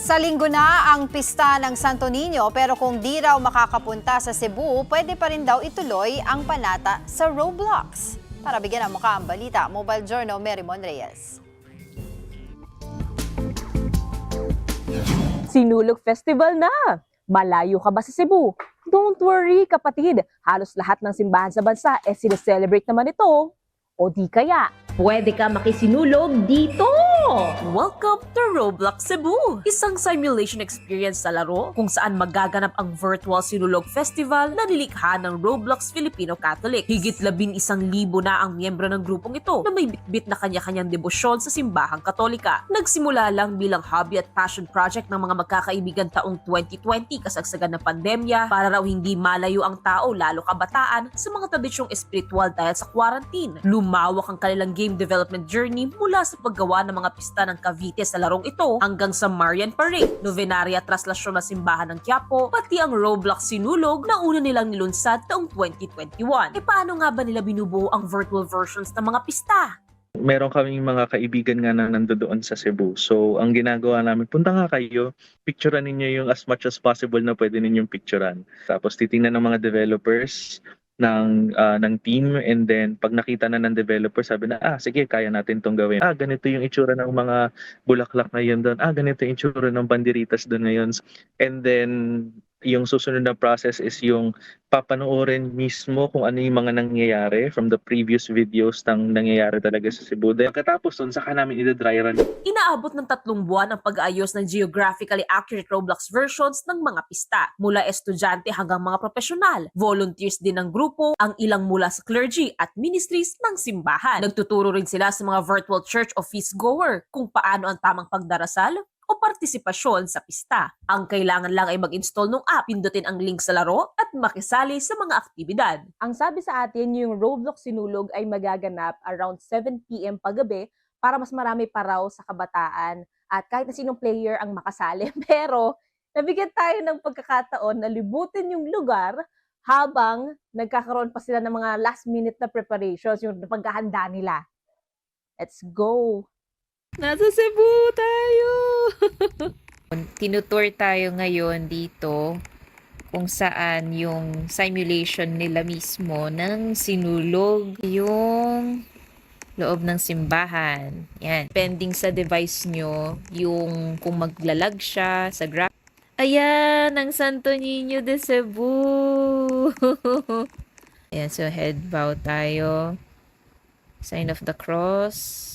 Sa linggo na ang pista ng Santo Niño pero kung di raw makakapunta sa Cebu, pwede pa rin daw ituloy ang panata sa Roblox. Para bigyan ng mukha ang balita, Mobile Journal Merymon Reyes. Sinulog Festival na! Malayo ka ba sa Cebu? Don't worry kapatid, halos lahat ng simbahan sa bansa sineselebrate naman ito. O di kaya, pwede ka makisinulog dito! Welcome to Roblox Cebu! Isang simulation experience sa laro kung saan magaganap ang virtual sinulog festival na nilikha ng Roblox Filipino Catholics. Higit 11,000 na ang miyembro ng grupong ito na may bitbit na kanya-kanyang debosyon sa simbahang Katolika. Nagsimula lang bilang hobby at passion project ng mga magkakaibigan taong 2020 kasagsagan ng pandemya para raw hindi malayo ang tao lalo kabataan sa mga tradisyong espiritual dahil sa quarantine. Lumawak ang kanilang game development journey mula sa paggawa ng mga pista ng Cavite sa larong ito hanggang sa Marian Parade, novenarya at traslasyon na simbahan ng Quiapo, pati ang Roblox Sinulog na una nilang nilunsad taong 2021. E paano nga ba nila binubuo ang virtual versions ng mga pista? Meron kaming mga kaibigan nga na nandoon sa Cebu. So, ang ginagawa namin, punta nga kayo, picturean ninyo yung as much as possible na pwede ninyong picturean. Tapos titingnan ng mga developers ng team, and then pag nakita na ng developer, sabi na, sige, kaya natin tong gawin. Ganito yung itsura ng mga bulaklak ngayon doon. Ganito yung itsura ng banderitas doon ngayon. And then, yung susunod na process is yung papanoorin mismo kung ano yung mga nangyayari from the previous videos ng nangyayari talaga sa Cebu. Then, pagkatapos doon, saka namin i-dry run. Inaabot ng 3 buwan ang pag-aayos ng geographically accurate Roblox versions ng mga pista. Mula estudyante hanggang mga profesional. Volunteers din ng grupo, ang ilang mula sa clergy at ministries ng simbahan. Nagtuturo rin sila sa mga virtual church o feast-goer kung paano ang tamang pagdarasal o partisipasyon sa pista. Ang kailangan lang ay mag-install ng app, pindutin ang link sa laro at makisali sa mga aktibidad. Ang sabi sa atin, yung Roblox Sinulog ay magaganap around 7 PM paggabi para mas marami pa raw sa kabataan at kahit na sinong player ang makasali. Pero nabigyan tayo ng pagkakataon na libutin yung lugar habang nagkakaroon pa sila ng mga last minute na preparations, yung paghahanda nila. Let's go! Nasa Cebu tayo! Tinutour tayo ngayon dito kung saan yung simulation nila mismo ng sinulog yung loob ng simbahan. Yan. Depending sa device nyo, yung kung maglalag siya sa graph. Ayan, ang Santo Niño de Cebu! Ayan, so head bow tayo. Sign of the cross.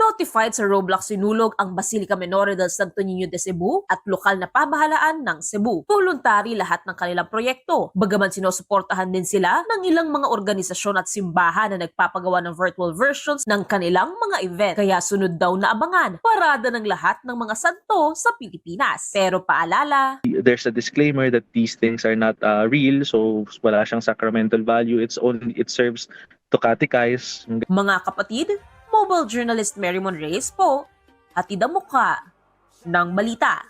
Notified sa Roblox Sinulog ang Basilica Menor del Santo Niño de Cebu at lokal na pamahalaan ng Cebu. Voluntary lahat ng kanilang proyekto. Bagaman sinusuportahan din sila ng ilang mga organisasyon at simbahan na nagpapagawa ng virtual versions ng kanilang mga event. Kaya sunod daw na abangan, parada ng lahat ng mga santo sa Pilipinas. Pero paalala, There's a disclaimer that these things are not real, so wala siyang sacramental value. It serves to catechize. mga kapatid, mobile journalist Merymon Reyes po, hatid ang mukha ng balita.